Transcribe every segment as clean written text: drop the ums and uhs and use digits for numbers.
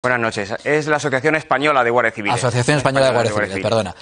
Buenas noches. Es la Asociación Española de Guardia Civil. Asociación Española de Guardia Civil, perdona.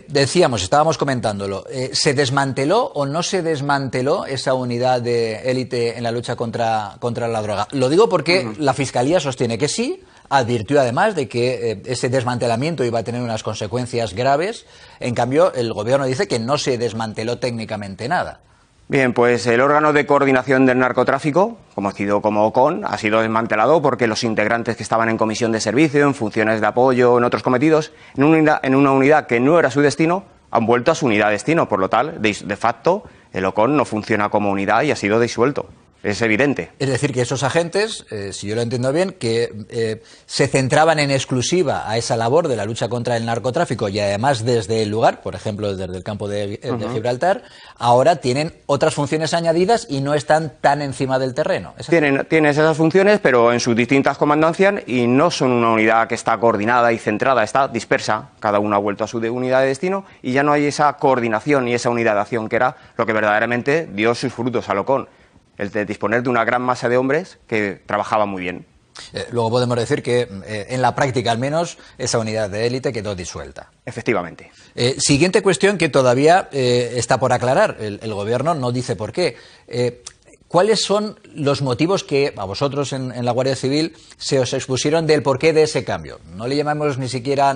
Decíamos, estábamos comentándolo, ¿se desmanteló o no se desmanteló esa unidad de élite en la lucha contra la droga? Lo digo porque la Fiscalía sostiene que sí, advirtió además de que ese desmantelamiento iba a tener unas consecuencias graves. En cambio, el Gobierno dice que no se desmanteló técnicamente nada. Bien, pues el órgano de coordinación del narcotráfico, conocido como OCON, ha sido desmantelado porque los integrantes que estaban en comisión de servicio, en funciones de apoyo, en otros cometidos, en una unidad que no era su destino, han vuelto a su unidad de destino. Por lo tal, de facto, el OCON no funciona como unidad y ha sido disuelto. Es evidente. Es decir, que esos agentes, si yo lo entiendo bien, que se centraban en exclusiva a esa labor de la lucha contra el narcotráfico y además desde el lugar, por ejemplo, desde el campo de Gibraltar, ahora tienen otras funciones añadidas y no están tan encima del terreno. Tienen esas funciones, pero en sus distintas comandancias, y no son una unidad que está coordinada y centrada, está dispersa. Cada uno ha vuelto a su unidad de destino y ya no hay esa coordinación y esa unidad de acción que era lo que verdaderamente dio sus frutos al OCON. El de disponer de una gran masa de hombres que trabajaban muy bien. Luego podemos decir que, en la práctica al menos, esa unidad de élite quedó disuelta. Efectivamente. Siguiente cuestión que todavía está por aclarar. El Gobierno no dice por qué. ¿Cuáles son los motivos que a vosotros en la Guardia Civil se os expusieron del porqué de ese cambio? No le llamemos ni siquiera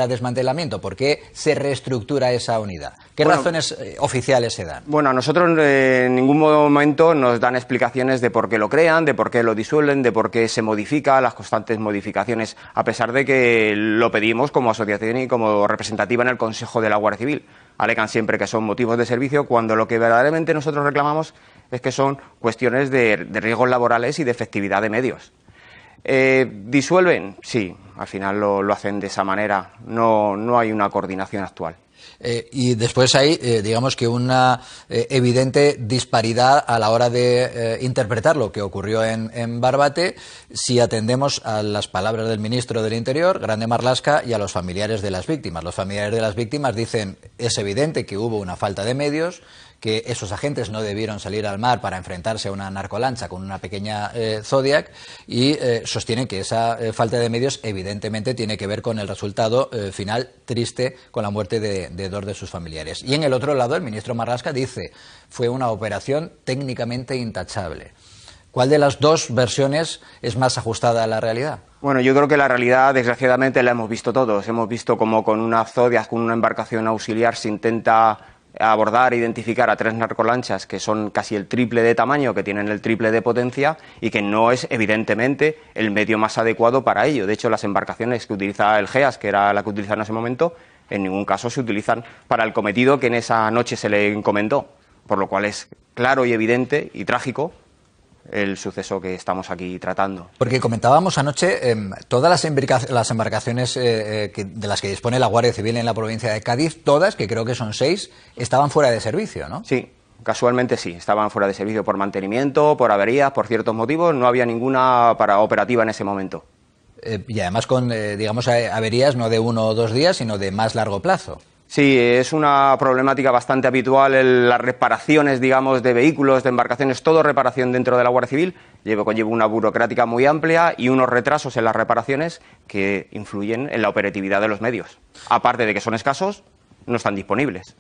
desmantelamiento. ¿Por qué se reestructura esa unidad? ¿Qué razones oficiales se dan? Bueno, a nosotros en ningún momento nos dan explicaciones de por qué lo crean, de por qué lo disuelven, de por qué se modifica, las constantes modificaciones, a pesar de que lo pedimos como asociación y como representativa en el Consejo de la Guardia Civil. Alegan siempre que son motivos de servicio, cuando lo que verdaderamente nosotros reclamamos es que son cuestiones de riesgos laborales y de efectividad de medios. ¿Disuelven? Sí, al final lo hacen de esa manera. No hay una coordinación actual. Y después hay, digamos que una evidente disparidad a la hora de interpretar lo que ocurrió en Barbate, si atendemos a las palabras del ministro del Interior, Grande Marlaska, y a los familiares de las víctimas. Los familiares de las víctimas dicen, es evidente que hubo una falta de medios, que esos agentes no debieron salir al mar para enfrentarse a una narcolancha con una pequeña Zodiac, y sostienen que esa falta de medios evidentemente tiene que ver con el resultado final triste, con la muerte de dos de sus familiares. Y en el otro lado, el ministro Marlaska dice, fue una operación técnicamente intachable. ¿Cuál de las dos versiones es más ajustada a la realidad? Bueno, yo creo que la realidad, desgraciadamente, la hemos visto todos. Hemos visto como con una Zodiac, con una embarcación auxiliar, se intenta abordar e identificar a 3 narcolanchas que son casi el triple de tamaño, que tienen el triple de potencia y que no es evidentemente el medio más adecuado para ello. De hecho, las embarcaciones que utiliza el GEAS, que era la que utilizaba en ese momento, en ningún caso se utilizan para el cometido que en esa noche se le encomendó, por lo cual es claro y evidente y trágico el suceso que estamos aquí tratando. Porque comentábamos anoche, todas las embarcaciones de las que dispone la Guardia Civil en la provincia de Cádiz, todas, que creo que son 6, estaban fuera de servicio, ¿no? Sí, casualmente sí, estaban fuera de servicio por mantenimiento, por averías, por ciertos motivos, no había ninguna operativa en ese momento. Y además con, digamos, averías no de 1 o 2 días, sino de más largo plazo. Sí, es una problemática bastante habitual las reparaciones, digamos, de vehículos, de embarcaciones, todo reparación dentro de la Guardia Civil conlleva una burocrática muy amplia y unos retrasos en las reparaciones que influyen en la operatividad de los medios. Aparte de que son escasos, no están disponibles.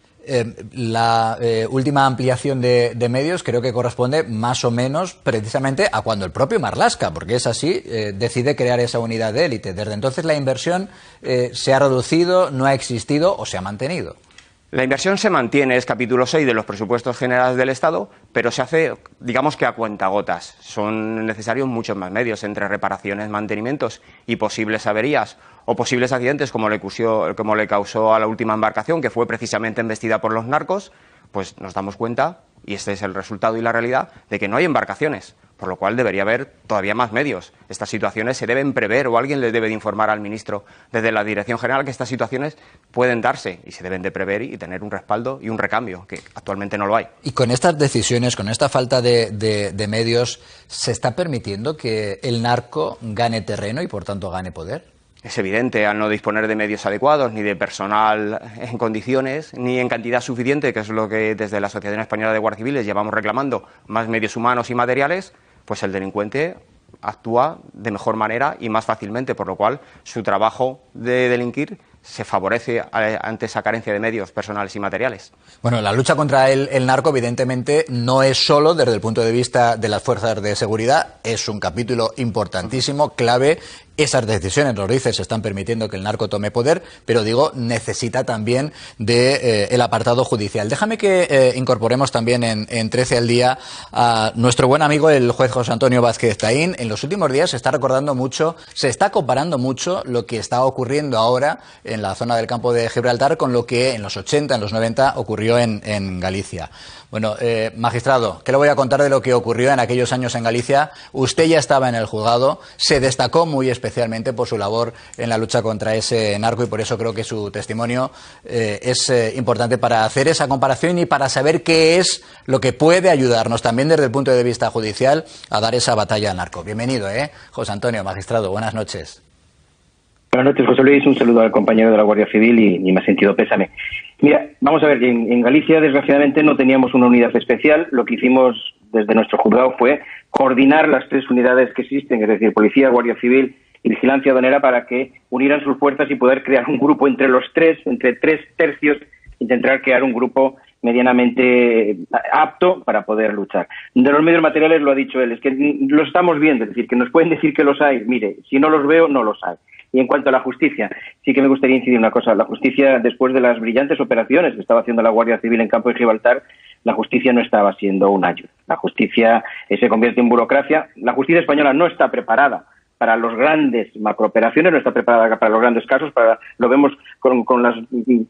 La última ampliación de medios creo que corresponde más o menos precisamente a cuando el propio Marlaska, porque es así, decide crear esa unidad de élite. Desde entonces la inversión se ha reducido, no ha existido o se ha mantenido. La inversión se mantiene, es capítulo 6 de los presupuestos generales del Estado, pero se hace, digamos que a cuentagotas. Son necesarios muchos más medios entre reparaciones, mantenimientos y posibles averías o posibles accidentes como le causó a la última embarcación, que fue precisamente embestida por los narcos. Pues nos damos cuenta, y este es el resultado y la realidad, de que no hay embarcaciones, por lo cual debería haber todavía más medios. Estas situaciones se deben prever o alguien le debe de informar al ministro desde la Dirección General que estas situaciones pueden darse y se deben de prever y tener un respaldo y un recambio, que actualmente no lo hay. Y con estas decisiones, con esta falta de medios, ¿se está permitiendo que el narco gane terreno y por tanto gane poder? Es evidente, al no disponer de medios adecuados, ni de personal en condiciones, ni en cantidad suficiente, que es lo que desde la Asociación Española de Guardias Civiles llevamos reclamando, más medios humanos y materiales, pues el delincuente actúa de mejor manera y más fácilmente, por lo cual su trabajo de delinquir se favorece ante esa carencia de medios personales y materiales. Bueno, la lucha contra el narco, evidentemente, no es solo desde el punto de vista de las fuerzas de seguridad, es un capítulo importantísimo, clave. Esas decisiones, nos dices, están permitiendo que el narco tome poder, pero digo, necesita también de el apartado judicial. Déjame que incorporemos también en 13 al día a nuestro buen amigo, el juez José Antonio Vázquez Taín. En los últimos días se está recordando mucho, se está comparando mucho lo que está ocurriendo ahora en la zona del campo de Gibraltar con lo que en los 80, en los 90 ocurrió en Galicia. Bueno, magistrado, ¿qué le voy a contar de lo que ocurrió en aquellos años en Galicia? Usted ya estaba en el juzgado, se destacó muy especialmente por su labor en la lucha contra ese narco y por eso creo que su testimonio es importante para hacer esa comparación y para saber qué es lo que puede ayudarnos también desde el punto de vista judicial a dar esa batalla al narco. Bienvenido, José Antonio, magistrado, buenas noches. Buenas noches, José Luis. Un saludo al compañero de la Guardia Civil y me ha sentido pésame. Mira, vamos a ver, en Galicia, desgraciadamente, no teníamos una unidad especial. Lo que hicimos desde nuestro juzgado fue coordinar las tres unidades que existen, es decir, Policía, Guardia Civil y Vigilancia Aduanera, para que unieran sus fuerzas y poder crear un grupo entre los tres, entre 3/3, intentar crear un grupo medianamente apto para poder luchar. De los medios materiales lo ha dicho él, es que lo estamos viendo, es decir, que nos pueden decir que los hay. Mire, si no los veo, no los hay. Y en cuanto a la justicia, sí que me gustaría incidir una cosa. La justicia, después de las brillantes operaciones que estaba haciendo la Guardia Civil en campo de Gibraltar, la justicia no estaba siendo un ayuda. La justicia se convierte en burocracia. La justicia española no está preparada para los grandes macrooperaciones, no está preparada para los grandes casos, lo vemos con los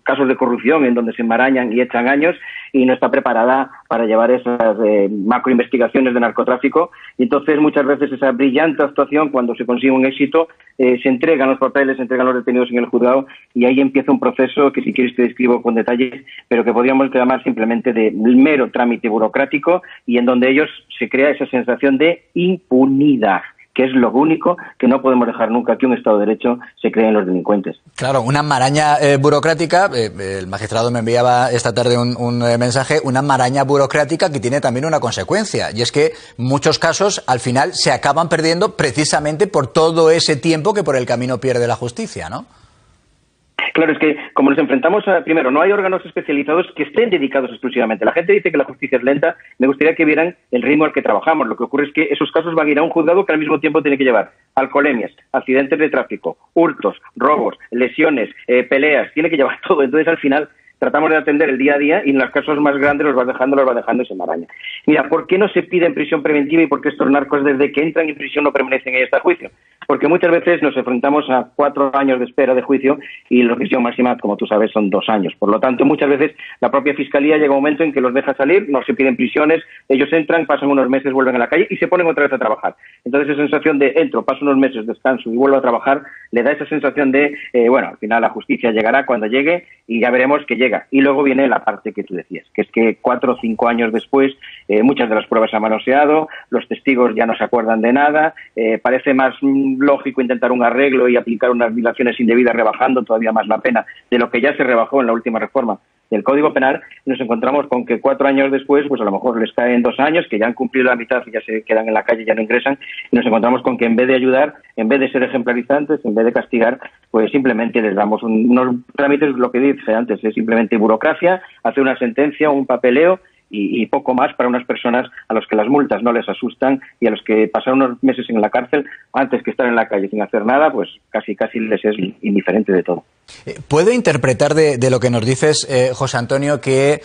casos de corrupción en donde se enmarañan y echan años, y no está preparada para llevar esas macroinvestigaciones de narcotráfico. Y entonces muchas veces esa brillante actuación, cuando se consigue un éxito, se entregan los papeles, se entregan los detenidos en el juzgado, y ahí empieza un proceso que, si quieres, te describo con detalles, pero que podríamos llamar simplemente de mero trámite burocrático, y en donde ellos se crea esa sensación de impunidad, que es lo único que no podemos dejar nunca, que un Estado de Derecho se cree en los delincuentes. Claro, una maraña burocrática, el magistrado me enviaba esta tarde un mensaje, una maraña burocrática que tiene también una consecuencia, y es que muchos casos al final se acaban perdiendo precisamente por todo ese tiempo que por el camino pierde la justicia, ¿no? Claro, es que como nos enfrentamos primero, no hay órganos especializados que estén dedicados exclusivamente. La gente dice que la justicia es lenta. Me gustaría que vieran el ritmo al que trabajamos. Lo que ocurre es que esos casos van a ir a un juzgado que al mismo tiempo tiene que llevar alcoholemias, accidentes de tráfico, hurtos, robos, lesiones, peleas. Tiene que llevar todo. Entonces, al final, tratamos de atender el día a día, y en los casos más grandes los va dejando y se enmaraña. Mira, ¿por qué no se pide en prisión preventiva y por qué estos narcos, desde que entran en prisión, no permanecen ahí hasta juicio? Porque muchas veces nos enfrentamos a 4 años de espera de juicio, y la prisión máxima, como tú sabes, son 2 años. Por lo tanto, muchas veces la propia Fiscalía llega a un momento en que los deja salir, no se piden prisiones, ellos entran, pasan unos meses, vuelven a la calle y se ponen otra vez a trabajar. Entonces, esa sensación de entro, paso unos meses, descanso y vuelvo a trabajar, le da esa sensación de, al final la justicia llegará cuando llegue y ya veremos que llega. Y luego viene la parte que tú decías, que es que 4 o 5 años después, muchas de las pruebas se han manoseado, los testigos ya no se acuerdan de nada, parece más lógico intentar un arreglo y aplicar unas dilaciones indebidas, rebajando todavía más la pena de lo que ya se rebajó en la última reforma del Código Penal, y nos encontramos con que 4 años después, pues a lo mejor les caen 2 años, que ya han cumplido la mitad y ya se quedan en la calle, ya no ingresan, y nos encontramos con que, en vez de ayudar, en vez de ser ejemplarizantes, en vez de castigar, pues simplemente les damos unos trámites, lo que dije antes, es simplemente burocracia, hacer una sentencia, un papeleo, y poco más para unas personas a los que las multas no les asustan, y a los que pasar unos meses en la cárcel antes que estar en la calle sin hacer nada, pues casi les es indiferente de todo. ¿Puedo interpretar de lo que nos dices, José Antonio, que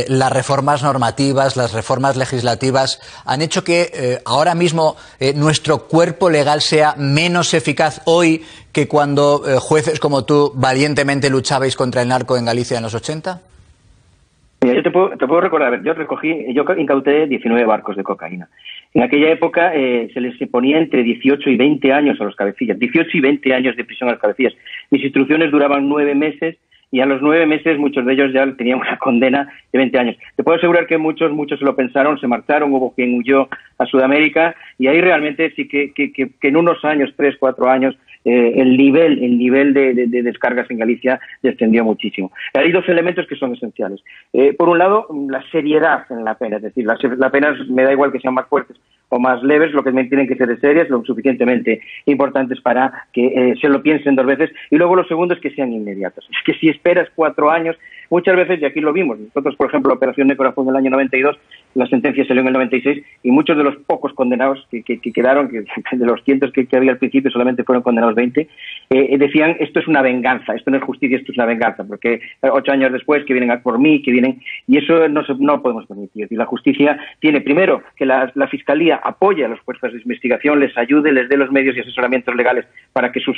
las reformas normativas, las reformas legislativas han hecho que ahora mismo nuestro cuerpo legal sea menos eficaz hoy que cuando jueces como tú valientemente luchabais contra el narco en Galicia en los 80? Yo te puedo recordar, yo incauté 19 barcos de cocaína. En aquella época se les ponía entre 18 y 20 años a los cabecillas, 18 y 20 años de prisión a los cabecillas. Mis instrucciones duraban 9 meses, y a los 9 meses muchos de ellos ya tenían una condena de 20 años. Te puedo asegurar que muchos se lo pensaron, se marcharon, hubo quien huyó a Sudamérica, y ahí realmente sí que en unos años, 3, 4 años, el nivel de descargas en Galicia descendió muchísimo. Hay 2 elementos que son esenciales. Por un lado, la seriedad en la pena, es decir, las penas me da igual que sean más fuertes o más leves, lo que tienen que ser serias, lo suficientemente importantes para que se lo piensen 2 veces. Y luego lo segundo es que sean inmediatos. Es que si esperas 4 años, muchas veces, y aquí lo vimos, nosotros, por ejemplo, la operación Nécora fue en el año 92, la sentencia salió en el 96, y muchos de los pocos condenados que quedaron, que de los cientos que había al principio solamente fueron condenados 20, decían, esto es una venganza, esto no es justicia, esto es una venganza, porque 8 años después que vienen a por mí, que vienen, y eso no podemos permitir. Y la justicia tiene, primero, que la Fiscalía apoye a las fuerzas de investigación, les ayude, les dé los medios y asesoramientos legales para que sus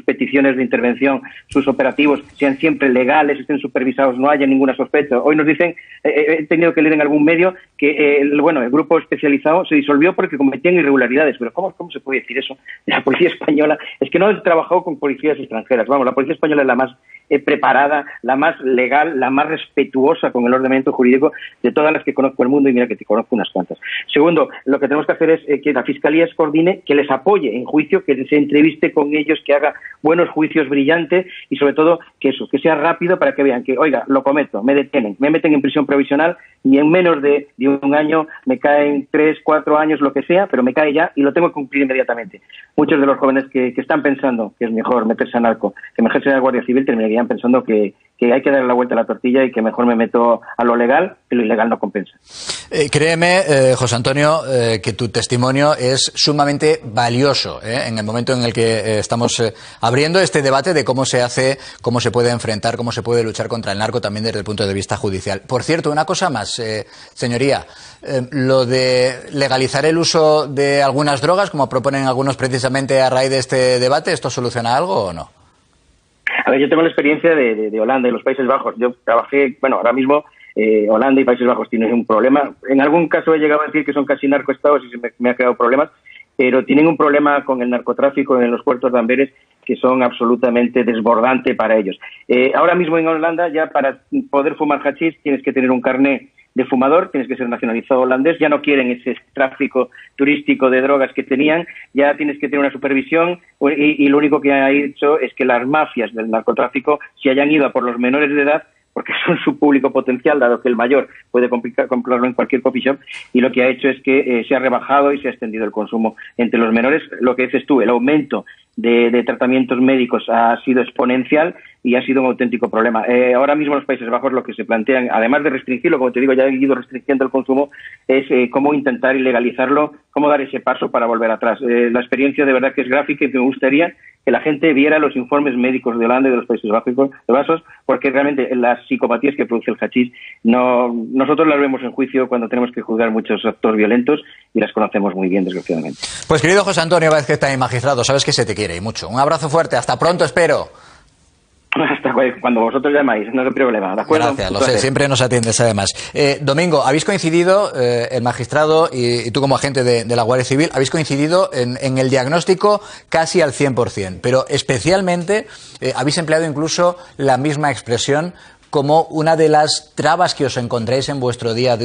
peticiones de intervención, sus operativos sean siempre legales, estén supervisados, no haya ninguna sospecha. Hoy nos dicen, he tenido que leer en algún medio que el grupo especializado se disolvió porque cometían irregularidades. Pero ¿cómo se puede decir eso? La policía española es que no han trabajado con policías extranjeras. Vamos, la policía española es la más preparada, la más legal, la más respetuosa con el ordenamiento jurídico de todas las que conozco el mundo, y mira que te conozco unas cuantas. Segundo, lo que tenemos que hacer es que la Fiscalía les coordine, que les apoye en juicio, que se entreviste con ellos, que haga buenos juicios brillantes y sobre todo que sea rápido para que vean que, oiga, lo cometo, me detienen, me meten en prisión provisional y en menos de 1 año me caen 3, 4 años, lo que sea, pero me cae ya y lo tengo que cumplir inmediatamente. Muchos de los jóvenes que están pensando que es mejor meterse a narco que meterse a la Guardia Civil terminarían pensando que hay que darle la vuelta a la tortilla y que mejor me meto a lo legal, que lo ilegal no compensa. Créeme, José Antonio, que tu testimonio es sumamente valioso en el momento en el que estamos abriendo este debate de cómo se hace, cómo se puede enfrentar, cómo se puede luchar contra el narco también desde el punto de vista judicial. Por cierto, una cosa más, señoría, lo de legalizar el uso de algunas drogas, como proponen algunos precisamente a raíz de este debate, ¿esto soluciona algo o no? A ver, yo tengo la experiencia de Holanda y los Países Bajos. Yo trabajé, ahora mismo Holanda y Países Bajos tienen un problema. En algún caso he llegado a decir que son casi narcoestados y me ha creado problemas, pero tienen un problema con el narcotráfico en los puertos de Amberes que son absolutamente desbordante para ellos. Ahora mismo en Holanda, ya para poder fumar hachís tienes que tener un carné de fumador, tienes que ser nacionalizado holandés, ya no quieren ese tráfico turístico de drogas que tenían, ya tienes que tener una supervisión y lo único que ha hecho es que las mafias del narcotráfico se hayan ido a por los menores de edad porque son su público potencial, dado que el mayor puede comprarlo en cualquier coffee shop, y lo que ha hecho es que se ha rebajado y se ha extendido el consumo entre los menores. Lo que dices tú, el aumento de tratamientos médicos ha sido exponencial y ha sido un auténtico problema. Ahora mismo en los Países Bajos lo que se plantean, además de restringirlo, como te digo, ya han ido restringiendo el consumo, es cómo intentar ilegalizarlo, cómo dar ese paso para volver atrás. La experiencia de verdad que es gráfica y me gustaría que la gente viera los informes médicos de Holanda y de los Países Bajos, porque realmente las psicopatías que produce el hachís, nosotros las vemos en juicio cuando tenemos que juzgar muchos actos violentos y las conocemos muy bien, desgraciadamente. Pues querido José Antonio Vázquez, también magistrado, sabes que se te quiere y mucho. Un abrazo fuerte, hasta pronto, espero. Hasta cuando vosotros llamáis, no hay problema, ¿de acuerdo? Gracias, lo sé, siempre nos atiendes además. Domingo, habéis coincidido, el magistrado y tú como agente de la Guardia Civil, habéis coincidido en el diagnóstico casi al 100%, pero especialmente habéis empleado incluso la misma expresión como una de las trabas que os encontráis en vuestro día a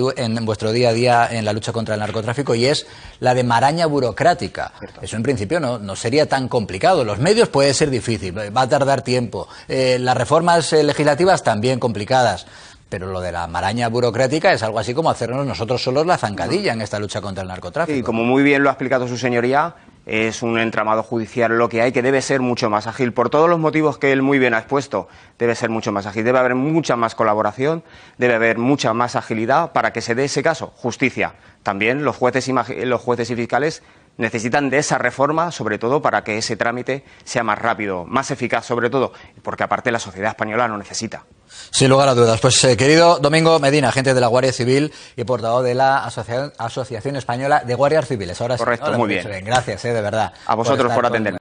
día en la lucha contra el narcotráfico, y es la de maraña burocrática. Cierto. Eso en principio no sería tan complicado. Los medios puede ser difícil, va a tardar tiempo. Las reformas legislativas también complicadas. Pero lo de la maraña burocrática es algo así como hacernos nosotros solos la zancadilla en esta lucha contra el narcotráfico. Y como muy bien lo ha explicado su señoría, es un entramado judicial lo que hay, que debe ser mucho más ágil. Por todos los motivos que él muy bien ha expuesto, debe ser mucho más ágil. Debe haber mucha más colaboración, debe haber mucha más agilidad para que se dé ese caso. Justicia. También los jueces y fiscales necesitan de esa reforma, sobre todo para que ese trámite sea más rápido, más eficaz, sobre todo, porque aparte la sociedad española lo necesita. Sin lugar a dudas. Pues querido Domingo Medina, agente de la Guardia Civil y portavoz de la Asociación Española de Guardias Civiles. Ahora correcto, sí, muy bien. Gracias, de verdad. A vosotros por atender.